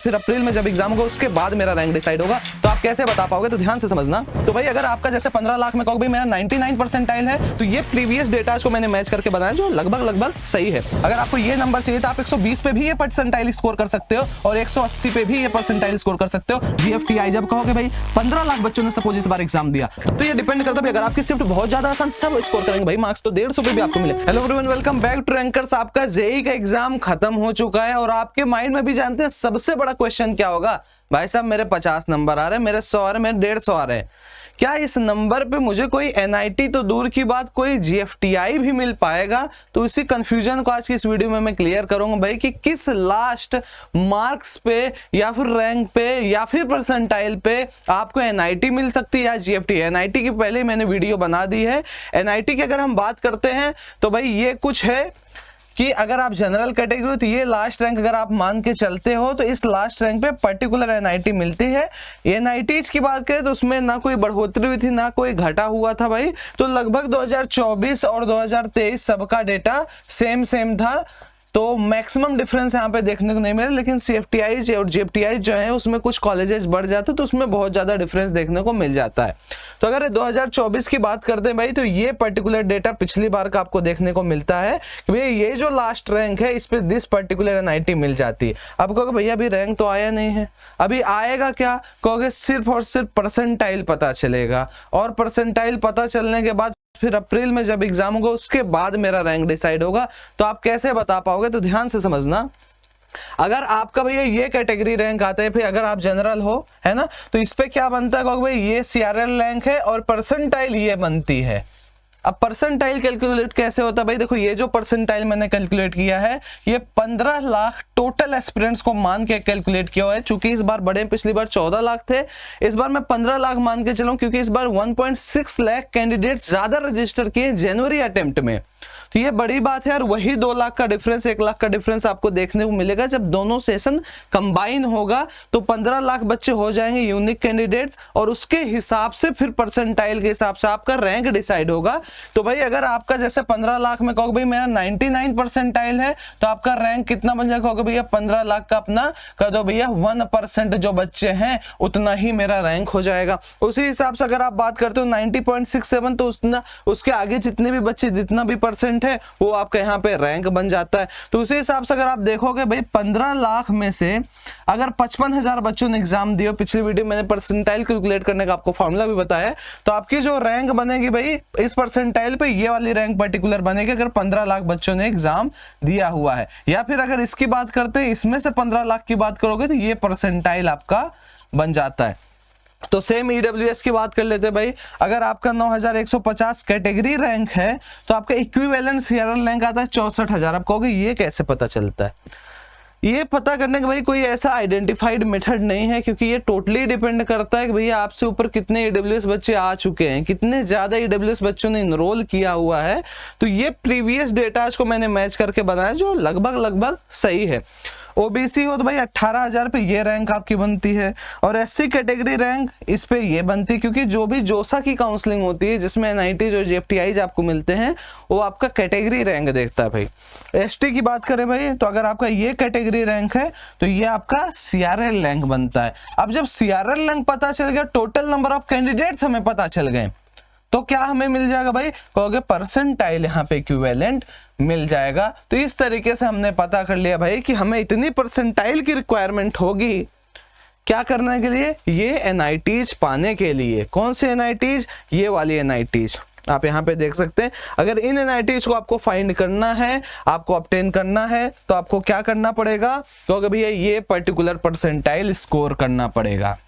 फिर अप्रैल में जब एग्जाम होगा उसके बाद मेरा रैंक डिसाइड होगा। तो आप कैसे बता पाओगे, तो ध्यान से समझना। तो भाई अगर आपका जैसे 15 लाख में कहोगे भाई मेरा 99 परसेंटाइल है, तो ये प्रीवियस डेटा को मैंने मैच करके बनाया जो लगभग सही है। अगर आपको ये नंबर चाहिए तो आप 120 पे भी ये परसेंटाइल स्कोर कर सकते हो और 180 पे भी ये परसेंटाइल स्कोर कर सकते हो। जीएफटीआई जब कहोगे भाई 15 लाख बच्चों ने सपोज इस बार एग्जाम दिया, तो ये डिपेंड करता है अगर आपकी शिफ्ट बहुत ज्यादा आसान, सब स्कोर करेंगे भाई, मार्क्स तो 150 पे भी आपको मिले। Hello everyone, welcome back to Rankers. आपका जेईई का एग्जाम खत्म हो चुका है और आपके माइंड में भी जानते हैं सबसे बड़ा क्वेश्चन क्या होगा। भाई साहब मेरे 50 नंबर आ रहे हैं, मेरे 100 आ रहे हैं, मेरे 150 आ रहे हैं, क्या इस नंबर पे मुझे कोई एनआईटी तो दूर की बात कोई जीएफटीआई भी मिल पाएगा? तो इसी कंफ्यूजन को आज की इस वीडियो में मैं क्लियर करूंगा भाई कि किस लास्ट मार्क्स पे या फिर रैंक पे या फिर परसेंटाइल पे आपको एनआईटी मिल सकती है या जीएफटीआई। एनआईटी की पहले मैंने वीडियो बना दी है। एनआईटी की अगर हम बात करते हैं तो भाई ये कुछ है कि अगर आप जनरल कैटेगरी हो तो ये लास्ट रैंक अगर आप मान के चलते हो तो इस लास्ट रैंक पे पर्टिकुलर एनआईटी मिलती है। एनआईटीज की बात करें तो उसमें ना कोई बढ़ोतरी हुई थी ना कोई घटा हुआ था भाई, तो लगभग 2024 और 2023 सबका डेटा सेम था, तो मैक्सिमम डिफरेंस यहाँ पे देखने को नहीं मिला। लेकिन सीएफटीआई और जीएफटीआई जो है उसमें कुछ कॉलेजेस बढ़ जाते हैं तो उसमें बहुत ज्यादा डिफरेंस देखने को मिल जाता है। तो अगर 2024 की बात करते हैं भाई तो ये पर्टिकुलर डेटा पिछली बार का आपको देखने को मिलता है कि भैया ये जो लास्ट रैंक है इस पे दिस पर्टिकुलर एनआईटी मिल जाती है। अब कहोगे भैया अभी रैंक तो आया नहीं है, अभी आएगा क्या? कहोगे सिर्फ और सिर्फ परसेंटाइल पता चलेगा और परसेंटाइल पता चलने के बाद फिर अप्रैल में जब एग्जाम होगा उसके बाद मेरा रैंक डिसाइड होगा। तो आप कैसे बता पाओगे, तो ध्यान से समझना। अगर आपका भैया ये कैटेगरी रैंक आता है, फिर अगर आप जनरल हो है ना, तो इस पे क्या बनता है कहोगे भाई ये सीआरएल रैंक है और परसेंटाइल ये बनती है। अब परसेंटाइल कैलकुलेट कैसे होता है भाई, देखो ये जो परसेंटाइल मैंने कैलकुलेट किया है ये 15 लाख टोटल एस्पिरेंट्स को मान के कैलकुलेट किया हुआ है। चूंकि इस बार बड़े पिछली बार 14 लाख थे, इस बार मैं 15 लाख मान के चलूं क्योंकि इस बार 1.6 लाख कैंडिडेट्स ज्यादा रजिस्टर किए जनवरी अटेम्प्ट में। तो ये बड़ी बात है और वही 2 लाख का डिफरेंस 1 लाख का डिफरेंस आपको देखने को मिलेगा जब दोनों सेशन कंबाइन होगा, तो 15 लाख बच्चे हो जाएंगे यूनिक कैंडिडेट्स और उसके हिसाब से फिर परसेंटाइल के हिसाब से आपका रैंक डिसाइड होगा। तो भाई अगर आपका जैसे 15 लाख में कहोगे भाई मेरा 99 परसेंटाइल है तो आपका रैंक कितना बन जाएगा, कहोगे भैया 15 लाख का अपना कर दो भैया 1% जो बच्चे हैं उतना ही मेरा रैंक हो जाएगा। उसी हिसाब से अगर आप बात करते हो 90.67 तो उसके आगे जितने भी बच्चे जितना भी परसेंट है वो आपका यहाँ पे रैंक बन जाता है। तो उसी हिसाब से अगर आप देखोगे भाई 15 लाख में से अगर 55,000 बच्चों ने एग्जाम दिया, पिछली वीडियो मैंने परसेंटाइल कैलकुलेट करने का आपको फॉर्मूला भी बताया, तो आपकी जो रैंक बनेगी भाई इस परसेंटाइल पे ये वाली रैंक पर्टिकुलर बनेगी अगर 15 लाख बच्चों ने एग्जाम दिया हुआ है। या फिर अगर इसकी बात करते हैं इसमें से 15 लाख की बात करोगे तो ये परसेंटाइल आपका बन जाता है। तो सेम ईडब्ल्यूएस की बात कर लेते हैं भाई, अगर आपका 9150 कैटेगरी रैंक है तो आपका इक्विवेलेंट सीआरएल रैंक आता है 64,000। आप कहोगे ये कैसे पता चलता है? ये पता करने का भाई कोई ऐसा आइडेंटिफाइड मेथड नहीं है क्योंकि ये टोटली डिपेंड करता है कि भैया आपसे ऊपर कितने ईडब्ल्यूएस बच्चे आ चुके हैं, कितने ज्यादा ईडब्ल्यूएस बच्चों ने इनरोल किया हुआ है। तो ये प्रीवियस डेटा को मैंने मैच करके बनाया जो लगभग सही है। ओबीसी हो तो भाई 18,000 पे ये रैंक आपकी बनती है और एससी कैटेगरी रैंक इस पे ये बनती है क्योंकि जो भी जोसा की काउंसलिंग होती है जिसमें एनआईटी जो जीएफटीआई आपको मिलते हैं वो आपका कैटेगरी रैंक देखता है भाई। एसटी की बात करें भाई तो अगर आपका ये कैटेगरी रैंक है तो ये आपका सीआरएल रैंक बनता है। अब जब सीआरएल रैंक पता चल गया, टोटल नंबर ऑफ कैंडिडेट्स हमें पता चल गए, तो क्या हमें मिल जाएगा भाई, कहोगे परसेंटाइल यहाँ पे इक्विवेलेंट मिल जाएगा। तो इस तरीके से हमने पता कर लिया भाई कि हमें इतनी परसेंटाइल की रिक्वायरमेंट होगी क्या करने के लिए, ये एनआईटीज पाने के लिए। कौन से एनआईटीज? ये वाली एनआईटीज आप यहाँ पे देख सकते हैं। अगर इन एनआईटीज को आपको फाइंड करना है, आपको ऑब्टेन करना है, तो आपको क्या करना पड़ेगा, कहोगे भैया ये पर्टिकुलर परसेंटाइल स्कोर करना पड़ेगा।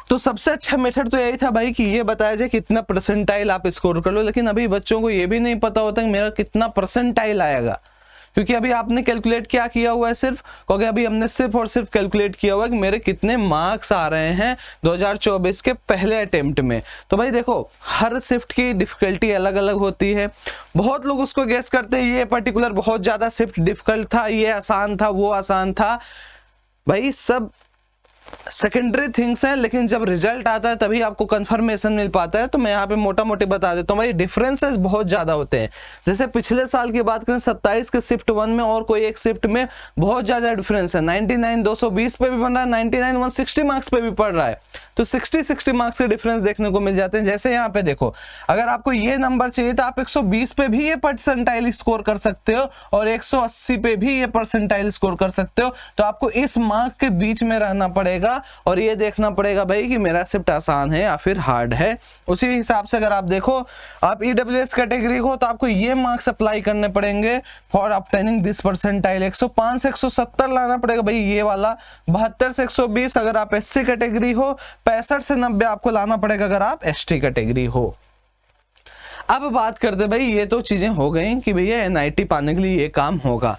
तो सबसे अच्छा मेथड तो यही था भाई कि ये बताया जाए कितना परसेंटाइल आप स्कोर कर लो, लेकिन अभी बच्चों को ये भी नहीं पता होता कि मेरा कितना परसेंटाइल आएगा क्योंकि अभी आपने कैलकुलेट क्या किया हुआ है, सिर्फ क्योंकि अभी हमने सिर्फ और सिर्फ कैलकुलेट किया हुआ है कि मेरे कितने मार्क्स आ रहे हैं 2024 के पहले अटेम्प्ट में। तो भाई देखो हर शिफ्ट की डिफिकल्टी अलग अलग होती है। बहुत लोग उसको गेस करते हैं ये पर्टिकुलर बहुत ज्यादा शिफ्ट डिफिकल्ट था, ये आसान था, वो आसान था। भाई सब सेकेंडरी थिंग्स हैं, लेकिन जब रिजल्ट आता है तभी आपको कंफर्मेशन मिल पाता है। तो मैं यहाँ पे मोटा मोटी बता देता हूँ भाई, डिफरेंसेस बहुत ज्यादा होते हैं। जैसे पिछले साल की बात करें 27 के शिफ्ट 1 में और कोई एक शिफ्ट में बहुत ज्यादा डिफरेंस है। 99 220 पे भी बन रहा है, 99 160 मार्क्स पे भी पड़ रहा है। तो 60 मार्क्स के डिफरेंस देखने को मिल जाते हैं। जैसे यहाँ पे देखो, अगर आपको ये नंबर चाहिए तो आप 120 पे भी ये परसेंटाइल स्कोर कर सकते हो और 180 पे भी ये परसेंटाइल स्कोर कर सकते हो। तो आपको इस मार्क के बीच में रहना पड़ेगा और ये देखना पड़ेगा भाई कि मेरा शिफ्ट आसान है या फिर हार्ड है। उसी हिसाब से अगर आप देखो, आप ईडब्ल्यूएस कैटेगरी को तो आपको ये मार्क्स अप्लाई करने पड़ेंगे फॉर ऑब्टेनिंग दिस परसेंटाइल। 105 से 170 लाना पड़ेगा भाई ये वाला। 72 से 120 अगर आप एससी कैटेगरी हो। 65 से 90 आपको लाना पड़ेगा अगर आप एसटी कैटेगरी हो। अब बात करते भाई, ये तो चीजें हो गई कि भैया एनआईटी पाने के लिए ये काम होगा।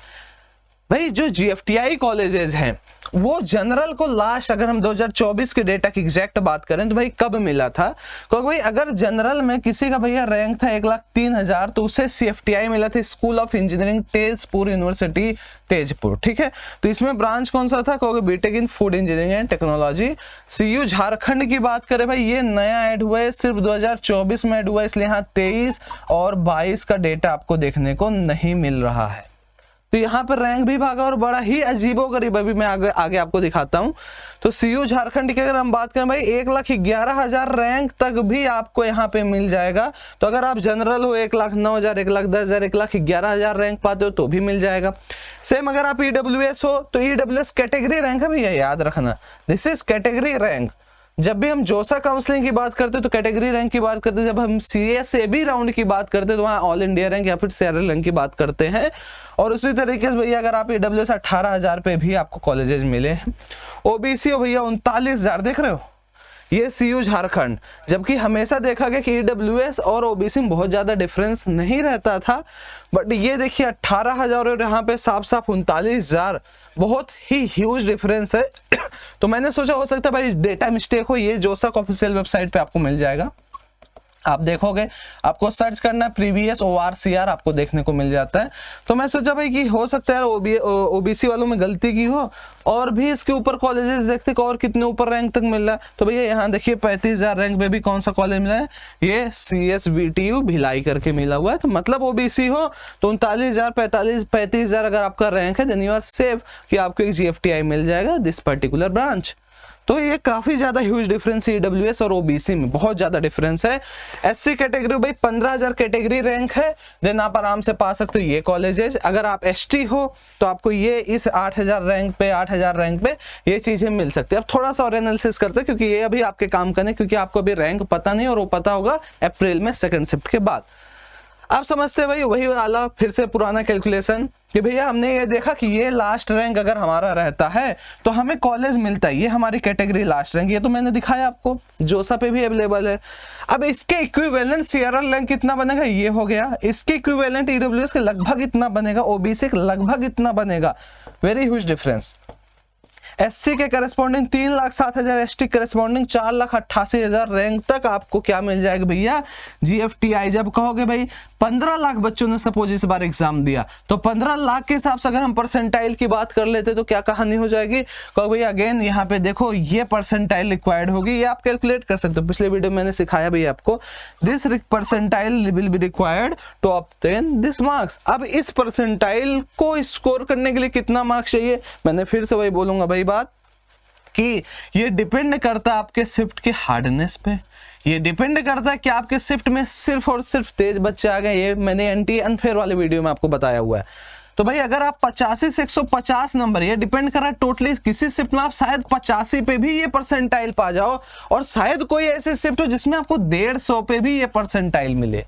भाई जो जीएफटीआई कॉलेजेस हैं वो जनरल को लास्ट, अगर हम 2024 के डेटा की एग्जैक्ट बात करें तो भाई कब मिला था, क्योंकि भाई अगर जनरल में किसी का भैया रैंक था 1,03,000 तो उसे सीएफटीआई मिला था, school of engineering Tezpur university Tezpur. ठीक है, तो इसमें ब्रांच कौन सा था, क्योंकि BTech in food engineering and technology. CU Jharkhand की बात करें भाई, ये नया ऐड हुआ है, सिर्फ 2024 में ऐड हुआ है, इसलिए यहाँ 23 और 22 का डेटा आपको देखने को नहीं मिल रहा है। तो यहाँ पर रैंक भी भागा और बड़ा ही अजीबोगरीब, अभी मैं आगे आपको दिखाता हूँ। तो सीयू झारखंड की अगर हम बात करें भाई, 1,11,000 रैंक तक भी आपको यहाँ पे मिल जाएगा। तो अगर आप जनरल हो 1,09,000, 1,10,000, 1,11,000 रैंक पाते हो तो भी मिल जाएगा। सेम अगर आप ईडब्ल्यूएस हो तो ईडब्ल्यूएस कैटेगरी रैंक है भैया, याद रखना, दिस इज कैटेगरी रैंक। जब भी हम जोसा काउंसलिंग की बात करते हैं तो कैटेगरी रैंक की बात करते हैं, जब हम सीएसएबी राउंड की बात करते हैं तो वहाँ ऑल इंडिया रैंक या फिर सीआरएल रैंक की बात करते हैं। और उसी तरीके से भैया अगर आप ईडब्ल्यूएस 18,000 पे भी आपको कॉलेजेस मिले। ओबीसी हो भैया 39,000, देख रहे हो, ये सीयू झारखंड। जबकि हमेशा देखा गया कि ईडब्ल्यूएस और ओबीसी में बहुत ज्यादा डिफरेंस नहीं रहता था, बट ये देखिए 18,000 और यहाँ पे साफ साफ 39,000, बहुत ही ह्यूज डिफरेंस है। तो मैंने सोचा हो सकता है भाई डेटा मिस्टेक हो, ये जोसा ऑफिशियल वेबसाइट पे आपको मिल जाएगा। आप देखोगे, आपको सर्च करना है प्रीवियस ओआरसीआर, आपको देखने को मिल जाता है। तो मैं सोचा भाई कि हो सकता है ओबीसी वालों में गलती की हो और भी इसके ऊपर कॉलेजेस देखते और कितने ऊपर रैंक तक मिल रहा है। तो भैया यहाँ देखिए 35,000 रैंक पे भी कौन सा कॉलेज मिला है, ये CSVTU भिलाई करके मिला हुआ है। तो मतलब ओबीसी हो तो 39,000 35,000 अगर आपका रैंक है देन यू आर सेफ कि आपको एक जीएफटीआई मिल जाएगा दिस पर्टिकुलर ब्रांच। तो ये काफी ज्यादा ह्यूज डिफरेंस है ईडब्ल्यूएस और ओबीसी में, बहुत ज्यादा डिफरेंस है। एससी कैटेगरी भाई 15,000 कैटेगरी रैंक है, देन आप आराम से पा सकते हो ये कॉलेजेस। अगर आप एसटी हो तो आपको ये इस 8,000 रैंक पे ये चीजें मिल सकती है। अब थोड़ा सा और एनालिसिस करते हैं क्योंकि ये अभी आपके काम करने, क्योंकि आपको अभी रैंक पता नहीं और वो पता होगा अप्रैल में सेकंड शिफ्ट के बाद। आप समझते हैं भाई वही वाला फिर से पुराना कैलकुलेशन कि भैया हमने ये देखा कि ये लास्ट रैंक अगर हमारा रहता है तो हमें कॉलेज मिलता है, ये हमारी कैटेगरी लास्ट रैंक, ये तो मैंने दिखाया आपको, जोसा पे भी अवेलेबल है। अब इसके इक्विवेलेंट सीआरएल रैंक कितना बनेगा, ये हो गया। इसके इक्विवेलेंट ईडब्ल्यूएस के लगभग इतना बनेगा, ओबीसी के लगभग इतना बनेगा, वेरी ह्यूज डिफरेंस। एससी के करस्पॉन्डिंग 3,07,000, एसटी करस्पॉन्डिंग 4,88,000 रैंक तक आपको क्या मिल जाएगा भैया, जीएफटीआई। जब कहोगे भाई 15 लाख बच्चों ने सपोज इस बार एग्जाम दिया तो 15 लाख के हिसाब से अगर हम परसेंटाइल की बात कर लेते तो क्या कहानी हो जाएगी। कहो भैया अगेन यहाँ पे देखो ये परसेंटाइल रिक्वायर्ड होगी, ये आप कैलकुलेट कर सकते हो, पिछले वीडियो मैंने सिखाया भैया आपको, this percentile will be required to obtain this marks. अब इस परसेंटाइल को स्कोर करने के लिए कितना मार्क्स चाहिए, मैंने फिर से वही बोलूंगा भाई बात कि ये डिपेंड करता है आपके शिफ्ट के हार्डनेस पे, ये डिपेंड करता है कि आपके शिफ्ट में सिर्फ और सिर्फ तेज बच्चे आ गए, ये मैंने एंटी अनफेयर वाले वीडियो में आपको बताया हुआ है। तो भाई अगर आप 85 से 150 नंबर, ये डिपेंड कर रहा है टोटली किसी शिफ्ट में आप शायद 85 पे भी ये परसेंटाइल पा जाओ और शायद कोई ऐसे शिफ्ट हो जिसमें आपको 150 पे भी ये परसेंटाइल मिले।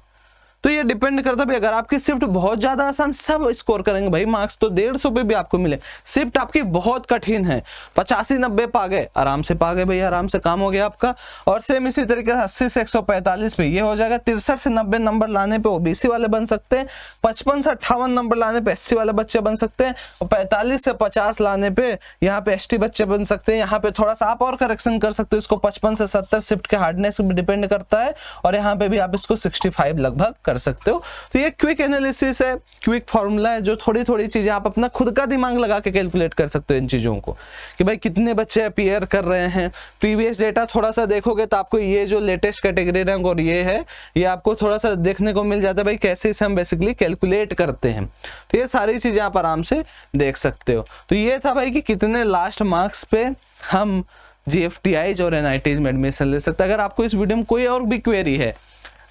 तो ये डिपेंड करता है भाई, अगर आपकी शिफ्ट बहुत ज्यादा आसान, सब स्कोर करेंगे भाई मार्क्स तो 150 पे भी आपको मिले। शिफ्ट आपकी बहुत कठिन है, 85-90 पा गए, आराम से पा गए भैया, आराम से काम हो गया आपका। और सेम इसी तरीके से 80 से 145 पे ये हो जाएगा। 63 से 90 नंबर लाने पे ओबीसी वाले बन सकते हैं, 55 से 58 नंबर लाने पे एससी वाले बच्चे बन सकते हैं, और 45 से 50 लाने पे यहाँ पे एसटी बच्चे बन सकते हैं। यहाँ पे थोड़ा सा आप और करेक्शन कर सकते हो, इसको 55 से 70 शिफ्ट के हार्डनेस भी डिपेंड करता है, और यहाँ पे भी आप इसको 65 लगभग कर सकते हो। तो ये क्विक एनालिसिस है, क्विक फॉर्मूला है, जो थोड़ी थोड़ी चीजें आप अपना खुद का दिमाग लगा के कैलकुलेट कर सकते हो इन चीजों को, कि भाई कितने बच्चे अपीयर कर रहे हैं। प्रीवियस डेटा थोड़ा सा देखोगे तो आपको ये जो लेटेस्ट कैटेगरी रैंक और ये है, ये आपको थोड़ा सा देखने को मिल जाता है भाई कैसे इसे हम बेसिकली कैलकुलेट करते हैं। तो ये सारी चीजें आप आराम से देख सकते हो। तो ये था भाई कि कितने लास्ट मार्क्स पे हम GFTIs और NITs में एडमिशन ले सकते हैं। अगर आपको इस वीडियो में कोई और भी क्वेरी है,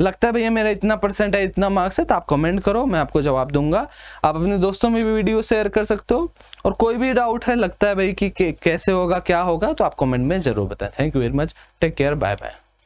लगता है भैया मेरा इतना परसेंट है, इतना मार्क्स है, तो आप कमेंट करो, मैं आपको जवाब दूंगा। आप अपने दोस्तों में भी वीडियो शेयर कर सकते हो, और कोई भी डाउट है, लगता है भाई कि कैसे होगा क्या होगा, तो आप कमेंट में जरूर बताएं। Thank you very much, take care, bye bye.